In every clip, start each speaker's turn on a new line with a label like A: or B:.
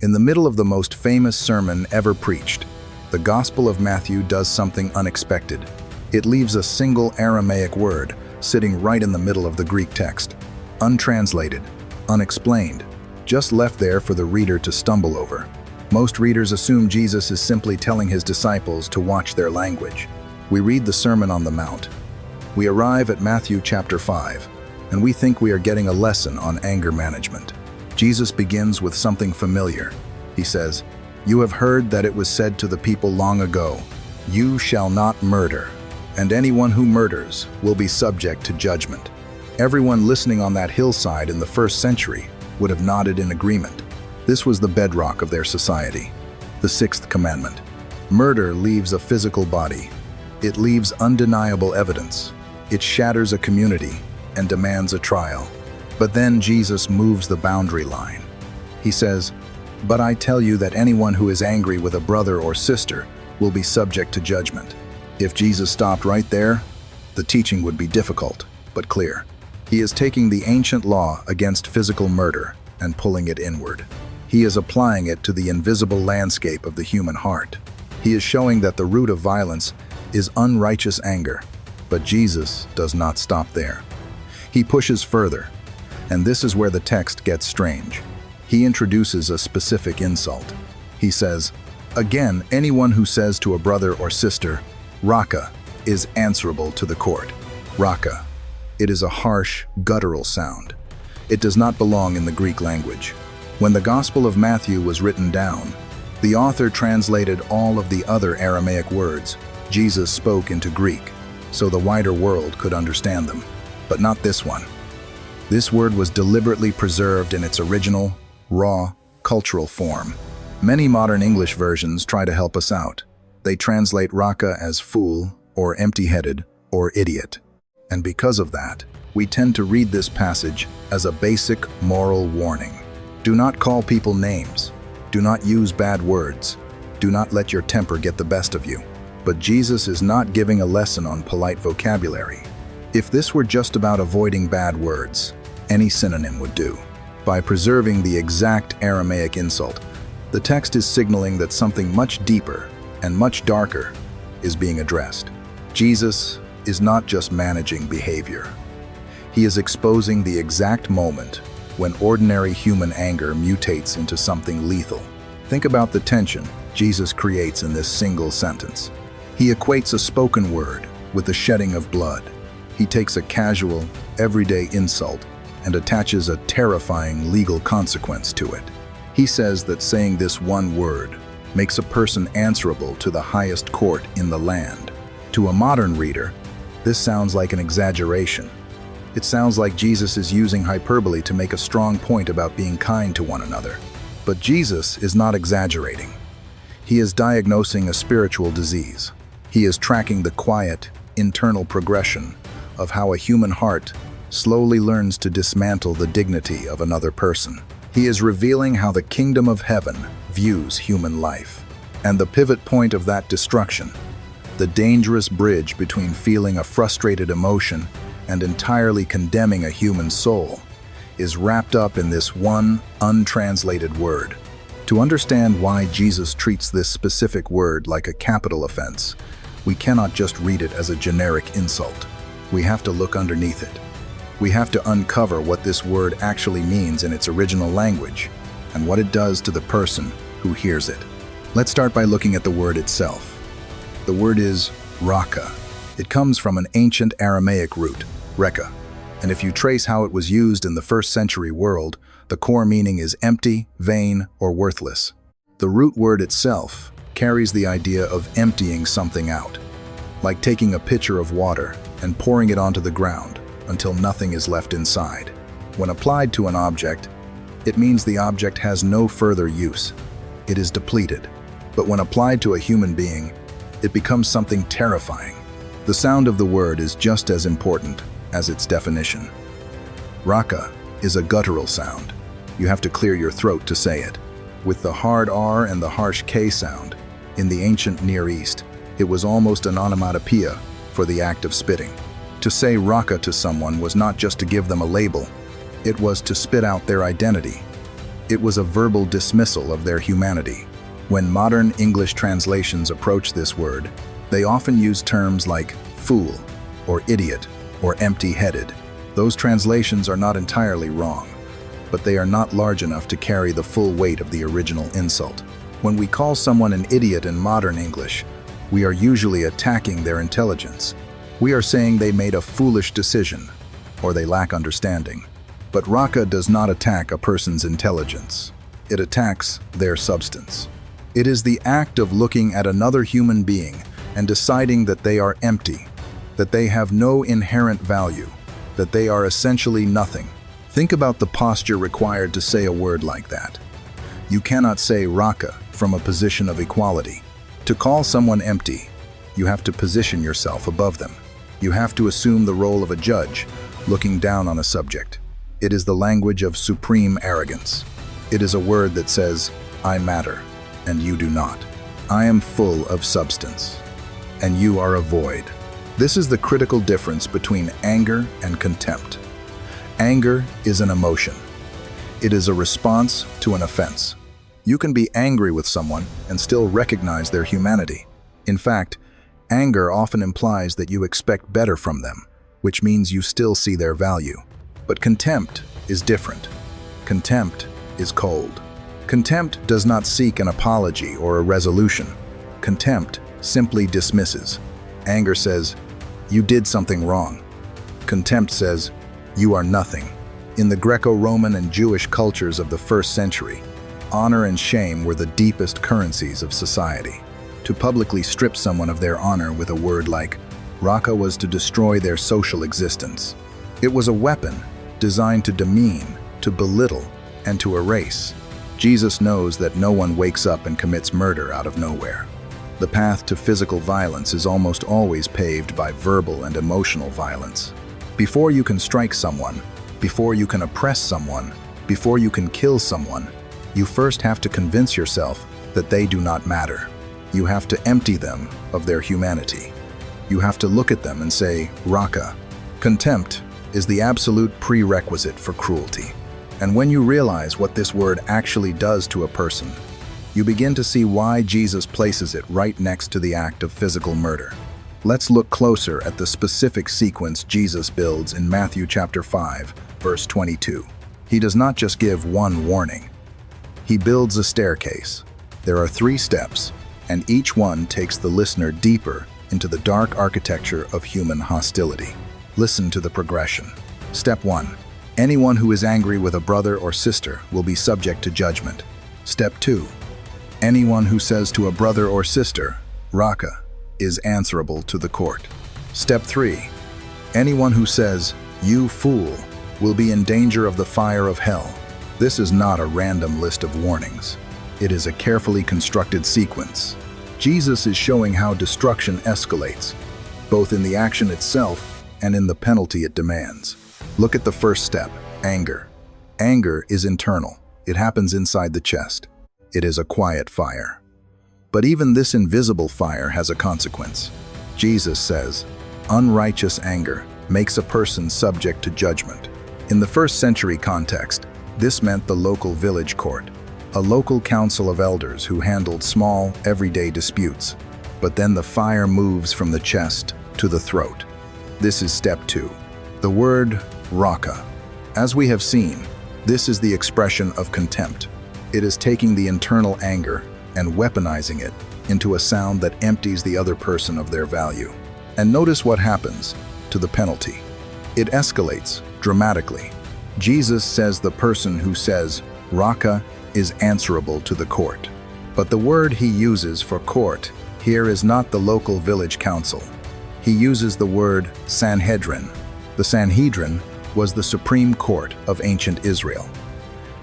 A: In the middle of the most famous sermon ever preached, the Gospel of Matthew does something unexpected. It leaves a single Aramaic word sitting right in the middle of the Greek text. Untranslated, unexplained, just left there for the reader to stumble over. Most readers assume Jesus is simply telling his disciples to watch their language. We read the Sermon on the Mount. We arrive at Matthew chapter 5, and we think we are getting a lesson on anger management. Jesus begins with something familiar. He says, "You have heard that it was said to the people long ago, 'You shall not murder,' and anyone who murders will be subject to judgment." Everyone listening on that hillside in the first century would have nodded in agreement. This was the bedrock of their society. The sixth commandment. Murder leaves a physical body. It leaves undeniable evidence. It shatters a community and demands a trial. But then Jesus moves the boundary line. He says, "But I tell you that anyone who is angry with a brother or sister will be subject to judgment." If Jesus stopped right there, the teaching would be difficult, but clear. He is taking the ancient law against physical murder and pulling it inward. He is applying it to the invisible landscape of the human heart. He is showing that the root of violence is unrighteous anger, but Jesus does not stop there. He pushes further, and this is where the text gets strange. He introduces a specific insult. He says, "Again, anyone who says to a brother or sister, 'Raca,' is answerable to the court." Raca. It is a harsh, guttural sound. It does not belong in the Greek language. When the Gospel of Matthew was written down, the author translated all of the other Aramaic words Jesus spoke into Greek, so the wider world could understand them, but not this one. This word was deliberately preserved in its original, raw, cultural form. Many modern English versions try to help us out. They translate Raca as fool, or empty-headed, or idiot. And because of that, we tend to read this passage as a basic moral warning. Do not call people names. Do not use bad words. Do not let your temper get the best of you. But Jesus is not giving a lesson on polite vocabulary. If this were just about avoiding bad words, any synonym would do. By preserving the exact Aramaic insult, the text is signaling that something much deeper and much darker is being addressed. Jesus is not just managing behavior. He is exposing the exact moment when ordinary human anger mutates into something lethal. Think about the tension Jesus creates in this single sentence. He equates a spoken word with the shedding of blood. He takes a casual, everyday insult and attaches a terrifying legal consequence to it. He says that saying this one word makes a person answerable to the highest court in the land. To a modern reader, this sounds like an exaggeration. It sounds like Jesus is using hyperbole to make a strong point about being kind to one another. But Jesus is not exaggerating. He is diagnosing a spiritual disease. He is tracking the quiet, internal progression of how a human heart slowly learns to dismantle the dignity of another person. He is revealing how the kingdom of heaven views human life. And the pivot point of that destruction, the dangerous bridge between feeling a frustrated emotion and entirely condemning a human soul, is wrapped up in this one untranslated word. To understand why Jesus treats this specific word like a capital offense, we cannot just read it as a generic insult. We have to look underneath it. We have to uncover what this word actually means in its original language and what it does to the person who hears it. Let's start by looking at the word itself. The word is Raca. It comes from an ancient Aramaic root, Raca, and if you trace how it was used in the first century world, the core meaning is empty, vain, or worthless. The root word itself carries the idea of emptying something out, like taking a pitcher of water and pouring it onto the ground until nothing is left inside. When applied to an object, it means the object has no further use. It is depleted. But when applied to a human being, it becomes something terrifying. The sound of the word is just as important as its definition. Raca is a guttural sound. You have to clear your throat to say it. With the hard R and the harsh K sound, in the ancient Near East, it was almost an onomatopoeia for the act of spitting. To say Raca to someone was not just to give them a label, it was to spit out their identity. It was a verbal dismissal of their humanity. When modern English translations approach this word, they often use terms like fool, or idiot, or empty-headed. Those translations are not entirely wrong, but they are not large enough to carry the full weight of the original insult. When we call someone an idiot in modern English, we are usually attacking their intelligence. We are saying they made a foolish decision, or they lack understanding. But Raca does not attack a person's intelligence. It attacks their substance. It is the act of looking at another human being and deciding that they are empty, that they have no inherent value, that they are essentially nothing. Think about the posture required to say a word like that. You cannot say Raca from a position of equality. To call someone empty, you have to position yourself above them. You have to assume the role of a judge, looking down on a subject. It is the language of supreme arrogance. It is a word that says, I matter, and you do not. I am full of substance, and you are a void. This is the critical difference between anger and contempt. Anger is an emotion. It is a response to an offense. You can be angry with someone and still recognize their humanity. In fact, anger often implies that you expect better from them, which means you still see their value. But contempt is different. Contempt is cold. Contempt does not seek an apology or a resolution. Contempt simply dismisses. Anger says, you did something wrong. Contempt says, you are nothing. In the Greco-Roman and Jewish cultures of the 1st century, honor and shame were the deepest currencies of society. To publicly strip someone of their honor with a word like Raca was to destroy their social existence. It was a weapon designed to demean, to belittle, and to erase. Jesus knows that no one wakes up and commits murder out of nowhere. The path to physical violence is almost always paved by verbal and emotional violence. Before you can strike someone, before you can oppress someone, before you can kill someone, you first have to convince yourself that they do not matter. You have to empty them of their humanity. You have to look at them and say, Raca. Contempt is the absolute prerequisite for cruelty. And when you realize what this word actually does to a person, you begin to see why Jesus places it right next to the act of physical murder. Let's look closer at the specific sequence Jesus builds in Matthew chapter 5, verse 22. He does not just give one warning. He builds a staircase. There are 3 steps, and each one takes the listener deeper into the dark architecture of human hostility. Listen to the progression. Step 1. Anyone who is angry with a brother or sister will be subject to judgment. Step 2. Anyone who says to a brother or sister, Raca, is answerable to the court. Step 3. Anyone who says, you fool, will be in danger of the fire of hell. This is not a random list of warnings. It is a carefully constructed sequence. Jesus is showing how destruction escalates, both in the action itself and in the penalty it demands. Look at the first step, anger. Anger is internal. It happens inside the chest. It is a quiet fire. But even this invisible fire has a consequence. Jesus says, unrighteous anger makes a person subject to judgment. In the 1st century context, this meant the local village court, a local council of elders who handled small, everyday disputes. But then the fire moves from the chest to the throat. This is step 2. The word Raca. As we have seen, this is the expression of contempt. It is taking the internal anger and weaponizing it into a sound that empties the other person of their value. And notice what happens to the penalty. It escalates dramatically. Jesus says the person who says Raca is answerable to the court. But the word he uses for court here is not the local village council. He uses the word Sanhedrin. The Sanhedrin was the supreme court of ancient Israel.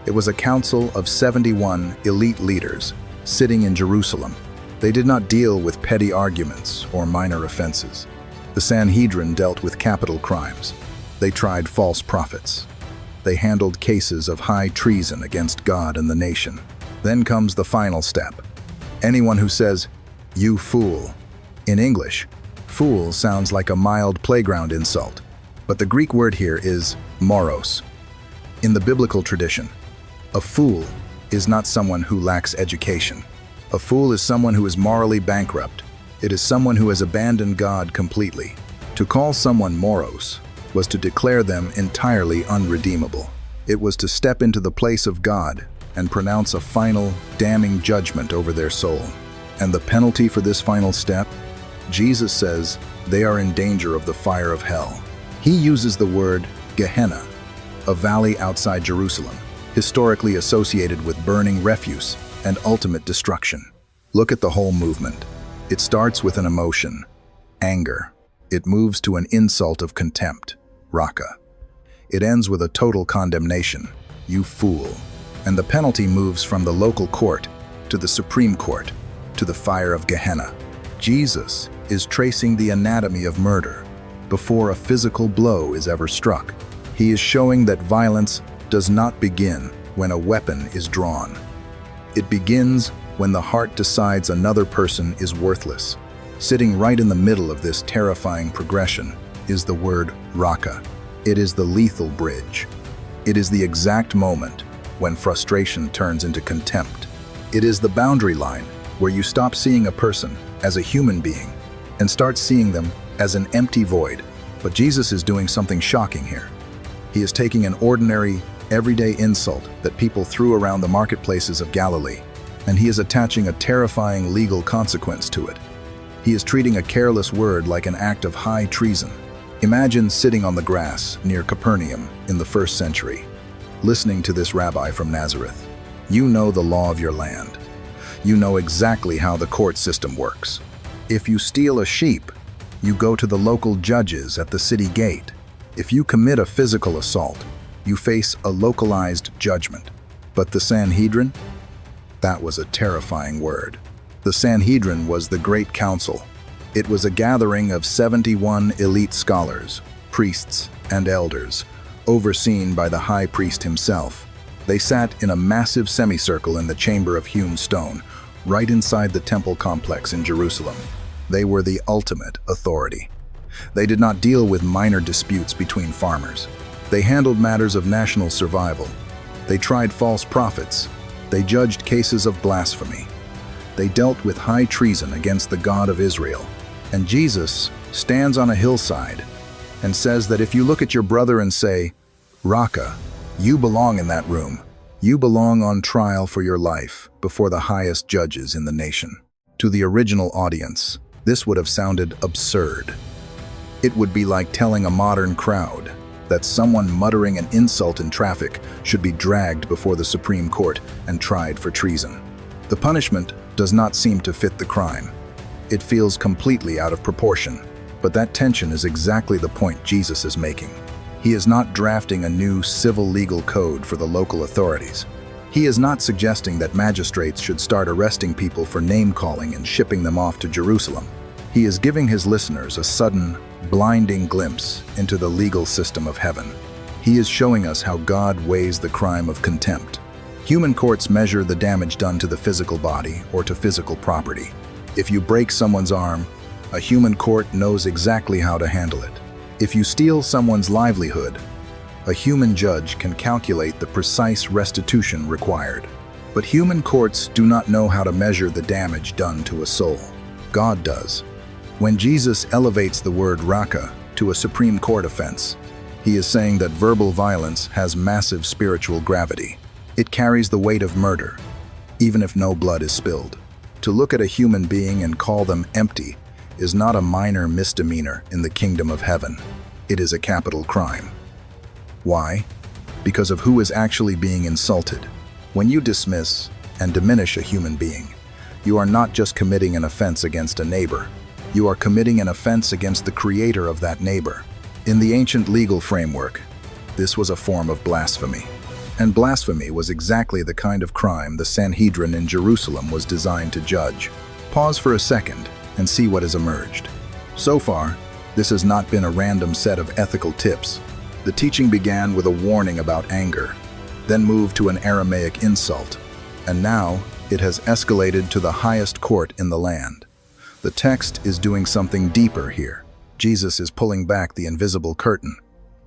A: It was a council of 71 elite leaders sitting in Jerusalem. They did not deal with petty arguments or minor offenses. The Sanhedrin dealt with capital crimes. They tried false prophets. They handled cases of high treason against God and the nation. Then comes the final step. Anyone who says, you fool. In English, fool sounds like a mild playground insult, but the Greek word here is moros. In the biblical tradition, A fool is not someone who lacks education. A fool is someone who is morally bankrupt. It is someone who has abandoned God completely. To call someone moros was to declare them entirely unredeemable. It was to step into the place of God and pronounce a final, damning judgment over their soul. And the penalty for this final step? Jesus says they are in danger of the fire of hell. He uses the word Gehenna, a valley outside Jerusalem, historically associated with burning refuse and ultimate destruction. Look at the whole movement. It starts with an emotion, anger. It moves to an insult of contempt, Raca. It ends with a total condemnation, you fool. And the penalty moves from the local court to the Supreme Court, to the fire of Gehenna. Jesus is tracing the anatomy of murder before a physical blow is ever struck. He is showing that violence does not begin when a weapon is drawn. It begins when the heart decides another person is worthless. Sitting right in the middle of this terrifying progression is the word Raca. It is the lethal bridge. It is the exact moment when frustration turns into contempt. It is the boundary line where you stop seeing a person as a human being and start seeing them as an empty void. But Jesus is doing something shocking here. He is taking an ordinary, everyday insult that people threw around the marketplaces of Galilee, and he is attaching a terrifying legal consequence to it. He is treating a careless word like an act of high treason. Imagine sitting on the grass near Capernaum in the 1st century, listening to this rabbi from Nazareth. You know the law of your land. You know exactly how the court system works. If you steal a sheep, you go to the local judges at the city gate. If you commit a physical assault, you face a localized judgment. But the Sanhedrin? That was a terrifying word. The Sanhedrin was the Great Council. It was a gathering of 71 elite scholars, priests, and elders, overseen by the high priest himself. They sat in a massive semicircle in the chamber of hewn stone, right inside the temple complex in Jerusalem. They were the ultimate authority. They did not deal with minor disputes between farmers. They handled matters of national survival. They tried false prophets. They judged cases of blasphemy. They dealt with high treason against the God of Israel. And Jesus stands on a hillside and says that if you look at your brother and say, Raca, you belong in that room. You belong on trial for your life before the highest judges in the nation. To the original audience, this would have sounded absurd. It would be like telling a modern crowd that someone muttering an insult in traffic should be dragged before the Supreme Court and tried for treason. The punishment does not seem to fit the crime. It feels completely out of proportion, but that tension is exactly the point Jesus is making. He is not drafting a new civil legal code for the local authorities. He is not suggesting that magistrates should start arresting people for name-calling and shipping them off to Jerusalem. He is giving his listeners a sudden, blinding glimpse into the legal system of heaven. He is showing us how God weighs the crime of contempt. Human courts measure the damage done to the physical body or to physical property. If you break someone's arm, a human court knows exactly how to handle it. If you steal someone's livelihood, a human judge can calculate the precise restitution required. But human courts do not know how to measure the damage done to a soul. God does. When Jesus elevates the word Raca to a Supreme Court offense, he is saying that verbal violence has massive spiritual gravity. It carries the weight of murder, even if no blood is spilled. To look at a human being and call them empty is not a minor misdemeanor in the kingdom of heaven. It is a capital crime. Why? Because of who is actually being insulted. When you dismiss and diminish a human being, you are not just committing an offense against a neighbor. You are committing an offense against the creator of that neighbor. In the ancient legal framework, this was a form of blasphemy. And blasphemy was exactly the kind of crime the Sanhedrin in Jerusalem was designed to judge. Pause for a second and see what has emerged. So far, this has not been a random set of ethical tips. The teaching began with a warning about anger, then moved to an Aramaic insult, and now it has escalated to the highest court in the land. The text is doing something deeper here. Jesus is pulling back the invisible curtain.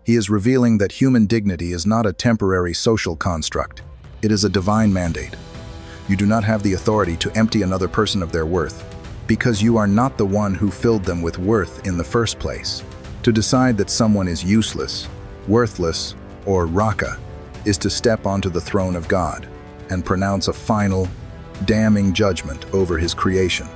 A: He is revealing that human dignity is not a temporary social construct. It is a divine mandate. You do not have the authority to empty another person of their worth, because you are not the one who filled them with worth in the first place. To decide that someone is useless, worthless, or Raca is to step onto the throne of God and pronounce a final, damning judgment over his creation.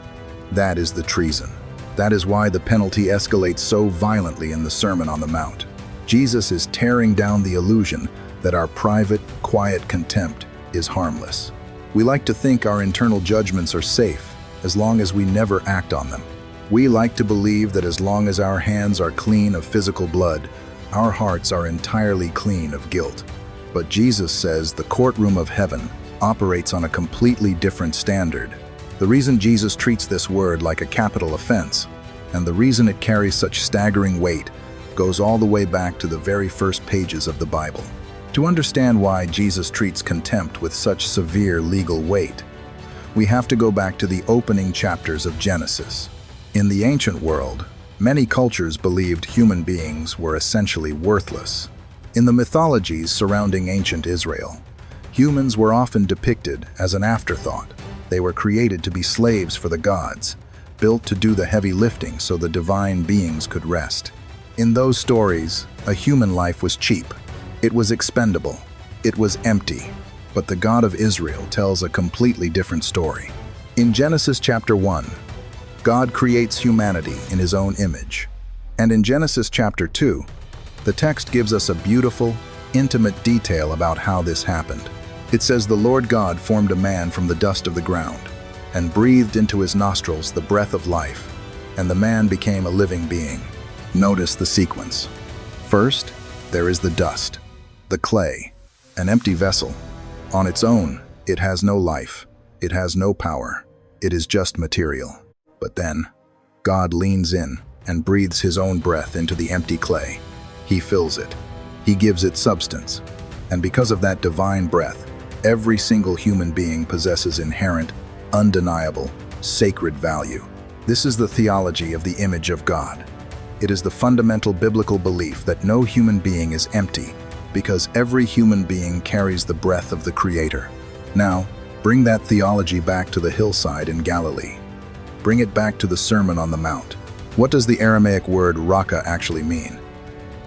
A: That is the treason. That is why the penalty escalates so violently in the Sermon on the Mount. Jesus is tearing down the illusion that our private, quiet contempt is harmless. We like to think our internal judgments are safe as long as we never act on them. We like to believe that as long as our hands are clean of physical blood, our hearts are entirely clean of guilt. But Jesus says the courtroom of heaven operates on a completely different standard. The reason Jesus treats this word like a capital offense, and the reason it carries such staggering weight, goes all the way back to the very first pages of the Bible. To understand why Jesus treats contempt with such severe legal weight, we have to go back to the opening chapters of Genesis. In the ancient world, many cultures believed human beings were essentially worthless. In the mythologies surrounding ancient Israel, humans were often depicted as an afterthought. They were created to be slaves for the gods, built to do the heavy lifting so the divine beings could rest. In those stories, a human life was cheap. It was expendable. It was empty. But the God of Israel tells a completely different story. In Genesis chapter 1, God creates humanity in his own image. And in Genesis chapter 2, the text gives us a beautiful, intimate detail about how this happened. It says the Lord God formed a man from the dust of the ground and breathed into his nostrils the breath of life, and the man became a living being. Notice the sequence. First, there is the dust, the clay, an empty vessel. On its own, it has no life, it has no power, it is just material. But then, God leans in and breathes his own breath into the empty clay. He fills it. He gives it substance. And because of that divine breath, every single human being possesses inherent, undeniable, sacred value. This is the theology of the image of God. It is the fundamental biblical belief that no human being is empty, because every human being carries the breath of the Creator. Now, bring that theology back to the hillside in Galilee. Bring it back to the Sermon on the Mount. What does the Aramaic word Raca actually mean?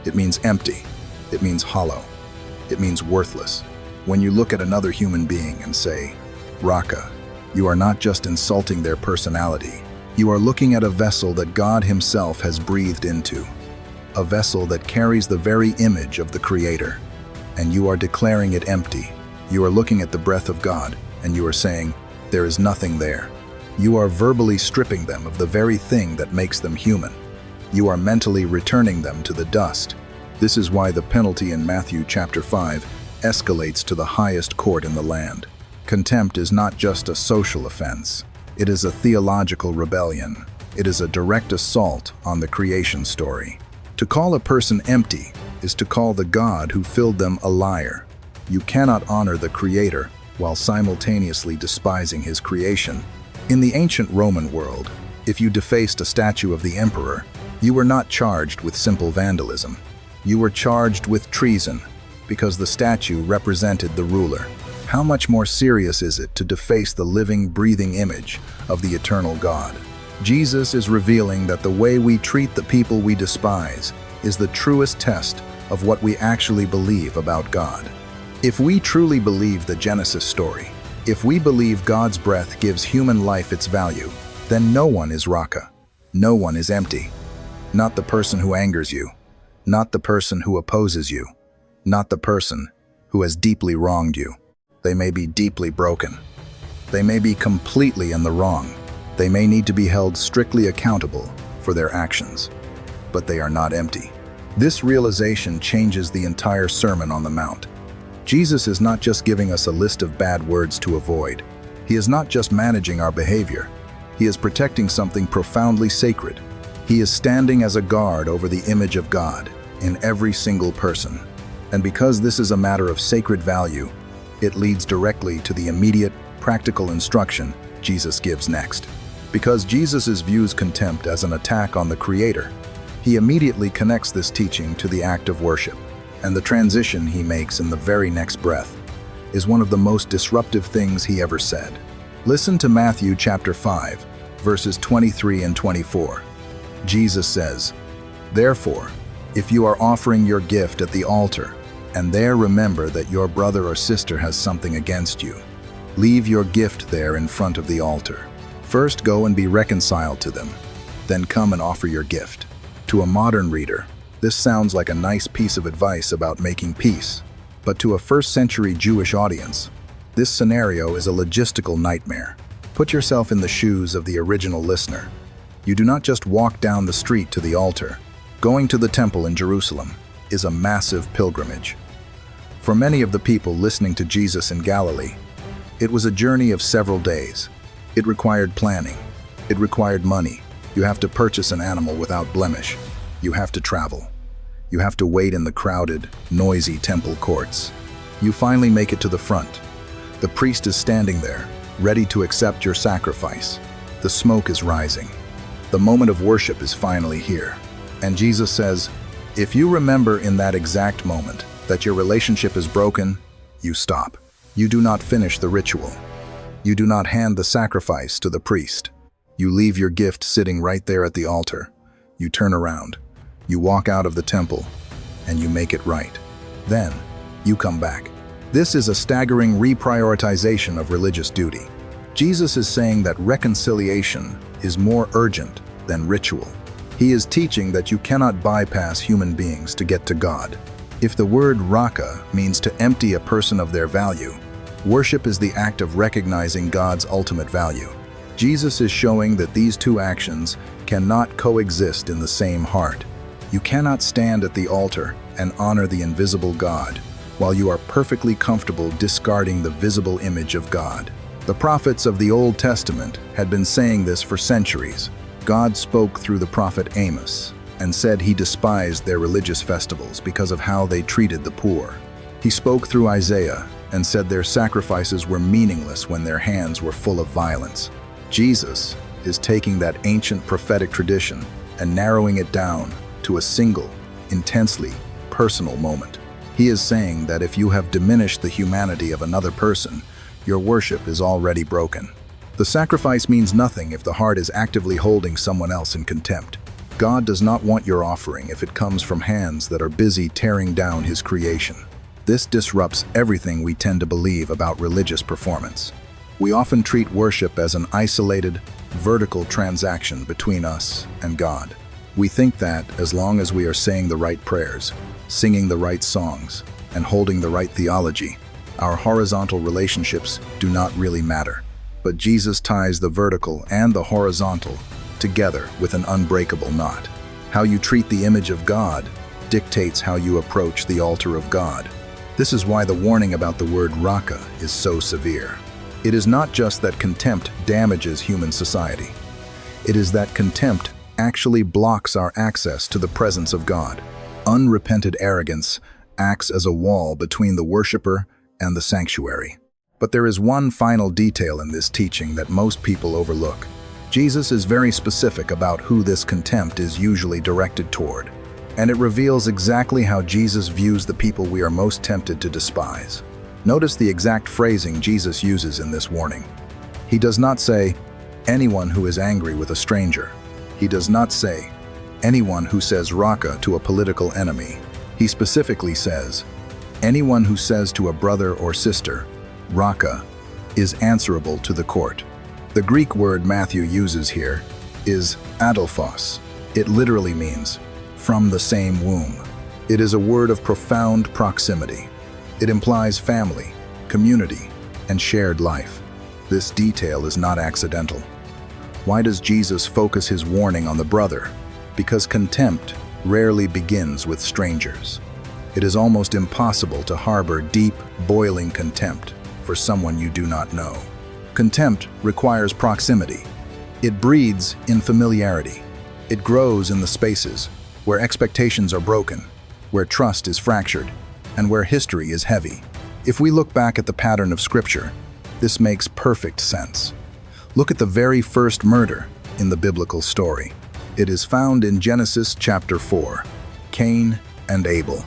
A: It means empty. It means hollow. It means worthless. When you look at another human being and say, Raca, you are not just insulting their personality. You are looking at a vessel that God himself has breathed into. A vessel that carries the very image of the Creator. And you are declaring it empty. You are looking at the breath of God, and you are saying, there is nothing there. You are verbally stripping them of the very thing that makes them human. You are mentally returning them to the dust. This is why the penalty in Matthew chapter 5 escalates to the highest court in the land. Contempt is not just a social offense. It is a theological rebellion. It is a direct assault on the creation story. To call a person empty is to call the God who filled them a liar. You cannot honor the Creator while simultaneously despising his creation. In the ancient Roman world, if you defaced a statue of the emperor, you were not charged with simple vandalism. You were charged with treason, because the statue represented the ruler. How much more serious is it to deface the living, breathing image of the eternal God? Jesus is revealing that the way we treat the people we despise is the truest test of what we actually believe about God. If we truly believe the Genesis story, if we believe God's breath gives human life its value, then no one is Raca. No one is empty. Not the person who angers you. Not the person who opposes you. Not the person who has deeply wronged you. They may be deeply broken. They may be completely in the wrong. They may need to be held strictly accountable for their actions. But they are not empty. This realization changes the entire Sermon on the Mount. Jesus is not just giving us a list of bad words to avoid. He is not just managing our behavior. He is protecting something profoundly sacred. He is standing as a guard over the image of God in every single person. And because this is a matter of sacred value, it leads directly to the immediate, practical instruction Jesus gives next. Because Jesus views contempt as an attack on the Creator, he immediately connects this teaching to the act of worship and the transition he makes in the very next breath. is one of the most disruptive things he ever said. Listen to Matthew chapter 5, verses 23 and 24. Jesus says, "Therefore, if you are offering your gift at the altar, and there remember that your brother or sister has something against you, leave your gift there in front of the altar. First go and be reconciled to them, then come and offer your gift." To a modern reader, this sounds like a nice piece of advice about making peace. But to a first-century Jewish audience, this scenario is a logistical nightmare. Put yourself in the shoes of the original listener. You do not just walk down the street to the altar. Going to the temple in Jerusalem is a massive pilgrimage. For many of the people listening to Jesus in Galilee, it was a journey of several days. It required planning. It required money. You have to purchase an animal without blemish. You have to travel. You have to wait in the crowded, noisy temple courts. You finally make it to the front. The priest is standing there, ready to accept your sacrifice. The smoke is rising. The moment of worship is finally here. And Jesus says, if you remember in that exact moment that your relationship is broken, you stop. You do not finish the ritual. You do not hand the sacrifice to the priest. You leave your gift sitting right there at the altar. You turn around. You walk out of the temple, and you make it right. Then, you come back. This is a staggering reprioritization of religious duty. Jesus is saying that reconciliation is more urgent than ritual. He is teaching that you cannot bypass human beings to get to God. If the word Raca means to empty a person of their value, worship is the act of recognizing God's ultimate value. Jesus is showing that these two actions cannot coexist in the same heart. You cannot stand at the altar and honor the invisible God while you are perfectly comfortable discarding the visible image of God. The prophets of the Old Testament had been saying this for centuries. God spoke through the prophet Amos and said he despised their religious festivals because of how they treated the poor. He spoke through Isaiah and said their sacrifices were meaningless when their hands were full of violence. Jesus is taking that ancient prophetic tradition and narrowing it down to a single, intensely personal moment. He is saying that if you have diminished the humanity of another person, your worship is already broken. The sacrifice means nothing if the heart is actively holding someone else in contempt. God does not want your offering if it comes from hands that are busy tearing down His creation. This disrupts everything we tend to believe about religious performance. We often treat worship as an isolated, vertical transaction between us and God. We think that as long as we are saying the right prayers, singing the right songs, and holding the right theology, our horizontal relationships do not really matter. But Jesus ties the vertical and the horizontal together with an unbreakable knot. How you treat the image of God dictates how you approach the altar of God. This is why the warning about the word Raca is so severe. It is not just that contempt damages human society. It is that contempt actually blocks our access to the presence of God. Unrepented arrogance acts as a wall between the worshiper and the sanctuary. But there is one final detail in this teaching that most people overlook. Jesus is very specific about who this contempt is usually directed toward, and it reveals exactly how Jesus views the people we are most tempted to despise. Notice the exact phrasing Jesus uses in this warning. He does not say, anyone who is angry with a stranger. He does not say, anyone who says Raca to a political enemy. He specifically says, anyone who says to a brother or sister, Raca, is answerable to the court. The Greek word Matthew uses here is adelphos. It literally means, from the same womb. It is a word of profound proximity. It implies family, community, and shared life. This detail is not accidental. Why does Jesus focus his warning on the brother? Because contempt rarely begins with strangers. It is almost impossible to harbor deep, boiling contempt for someone you do not know. Contempt requires proximity. It breeds in familiarity. It grows in the spaces where expectations are broken, where trust is fractured, and where history is heavy. If we look back at the pattern of Scripture, this makes perfect sense. Look at the very first murder in the biblical story. It is found in Genesis chapter 4, Cain and Abel.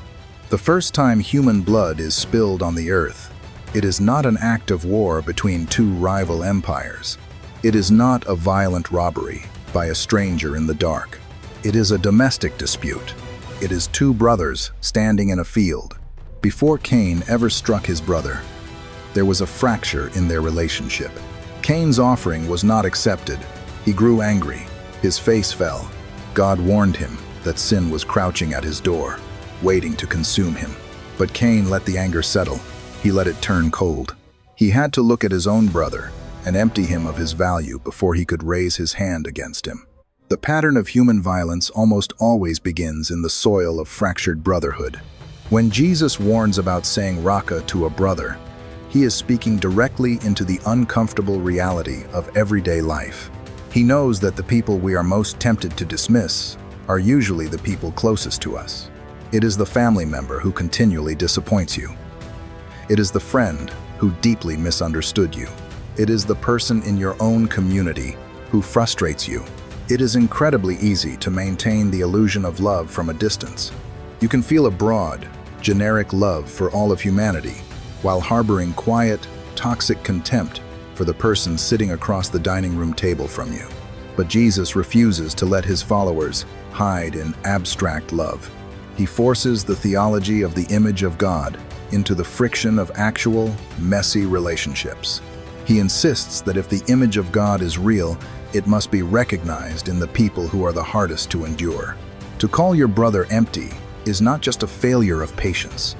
A: The first time human blood is spilled on the earth, It is not an act of war between two rival empires. It is not a violent robbery by a stranger in the dark. It is a domestic dispute. It is two brothers standing in a field. Before Cain ever struck his brother, there was a fracture in their relationship. Cain's offering was not accepted. He grew angry. His face fell. God warned him that sin was crouching at his door, waiting to consume him. But Cain let the anger settle. He let it turn cold. He had to look at his own brother and empty him of his value before he could raise his hand against him. The pattern of human violence almost always begins in the soil of fractured brotherhood. When Jesus warns about saying Raca to a brother, he is speaking directly into the uncomfortable reality of everyday life. He knows that the people we are most tempted to dismiss are usually the people closest to us. It is the family member who continually disappoints you. It is the friend who deeply misunderstood you. It is the person in your own community who frustrates you. It is incredibly easy to maintain the illusion of love from a distance. You can feel a broad, generic love for all of humanity, while harboring quiet, toxic contempt for the person sitting across the dining room table from you. But Jesus refuses to let his followers hide in abstract love. He forces the theology of the image of God into the friction of actual, messy relationships. He insists that if the image of God is real, it must be recognized in the people who are the hardest to endure. To call your brother empty is not just a failure of patience.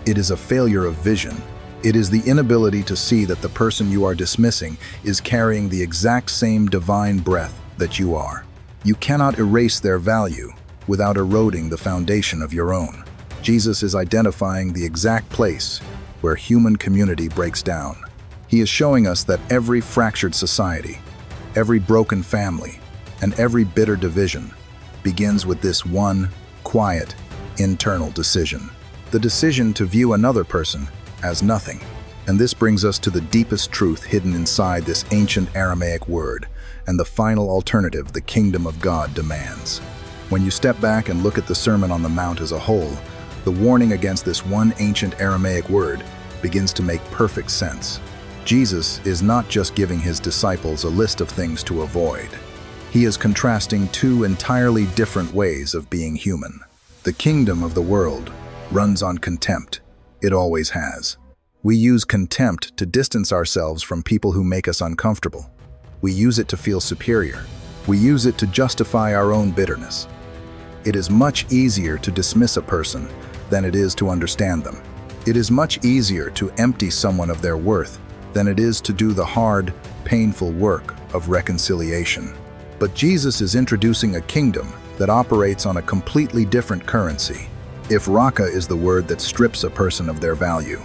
A: It is a failure of vision. It is the inability to see that the person you are dismissing is carrying the exact same divine breath that you are. You cannot erase their value without eroding the foundation of your own. Jesus is identifying the exact place where human community breaks down. He is showing us that every fractured society, every broken family, and every bitter division begins with this one quiet, internal decision. The decision to view another person as nothing. And this brings us to the deepest truth hidden inside this ancient Aramaic word, and the final alternative the kingdom of God demands. When you step back and look at the Sermon on the Mount as a whole, the warning against this one ancient Aramaic word begins to make perfect sense. Jesus is not just giving his disciples a list of things to avoid. He is contrasting two entirely different ways of being human. The kingdom of the world runs on contempt. It always has. We use contempt to distance ourselves from people who make us uncomfortable. We use it to feel superior. We use it to justify our own bitterness. It is much easier to dismiss a person than it is to understand them. It is much easier to empty someone of their worth than it is to do the hard, painful work of reconciliation. But Jesus is introducing a kingdom that operates on a completely different currency. If Raca is the word that strips a person of their value,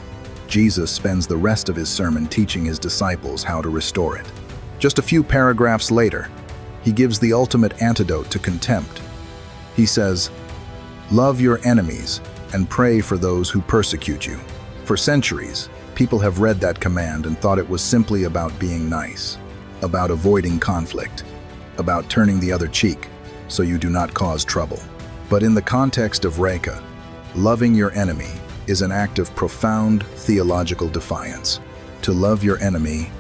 A: Jesus spends the rest of his sermon teaching his disciples how to restore it. Just a few paragraphs later, he gives the ultimate antidote to contempt. He says, "Love your enemies and pray for those who persecute you." For centuries, people have read that command and thought it was simply about being nice, about avoiding conflict, about turning the other cheek so you do not cause trouble. But in the context of Raca, loving your enemy is an act of profound theological defiance. To love your enemy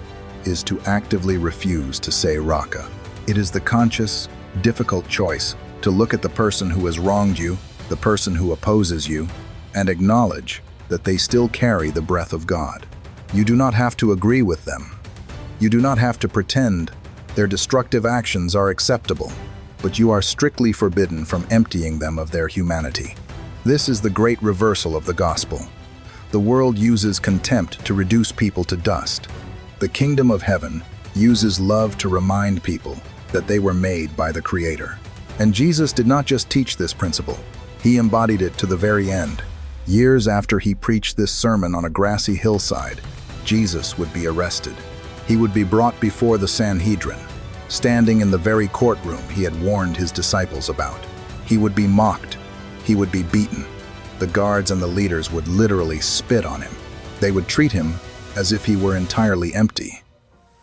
A: is to actively refuse to say Raca. It is the conscious, difficult choice to look at the person who has wronged you, the person who opposes you, and acknowledge that they still carry the breath of God. You do not have to agree with them. You do not have to pretend their destructive actions are acceptable, but you are strictly forbidden from emptying them of their humanity. This is the great reversal of the gospel. The world uses contempt to reduce people to dust. The kingdom of heaven uses love to remind people that they were made by the Creator. And Jesus did not just teach this principle, he embodied it to the very end. Years after he preached this sermon on a grassy hillside, Jesus would be arrested. He would be brought before the Sanhedrin, standing in the very courtroom he had warned his disciples about. He would be mocked. He would be beaten. The guards and the leaders would literally spit on him. They would treat him as if he were entirely empty.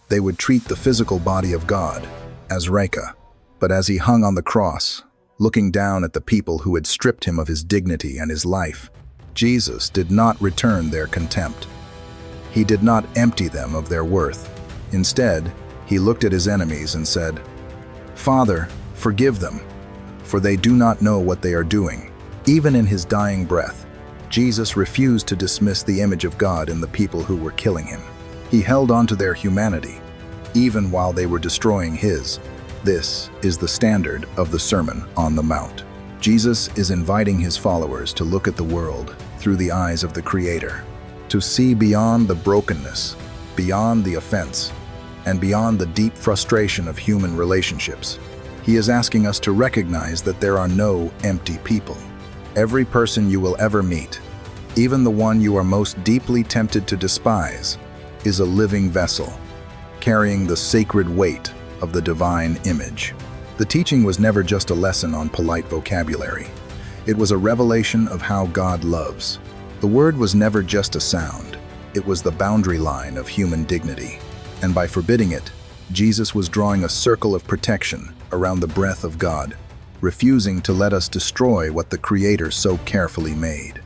A: They would treat the physical body of God as Raca. But as he hung on the cross, looking down at the people who had stripped him of his dignity and his life, Jesus did not return their contempt. He did not empty them of their worth. Instead, he looked at his enemies and said, "Father, forgive them, for they do not know what they are doing." Even in his dying breath, Jesus refused to dismiss the image of God in the people who were killing him. He held on to their humanity, even while they were destroying his. This is the standard of the Sermon on the Mount. Jesus is inviting his followers to look at the world through the eyes of the Creator, to see beyond the brokenness, beyond the offense, and beyond the deep frustration of human relationships. He is asking us to recognize that there are no empty people. Every person you will ever meet, even the one you are most deeply tempted to despise, is a living vessel, carrying the sacred weight of the divine image. The teaching was never just a lesson on polite vocabulary. It was a revelation of how God loves. The word was never just a sound. It was the boundary line of human dignity. And by forbidding it, Jesus was drawing a circle of protection around the breath of God, refusing to let us destroy what the Creator so carefully made.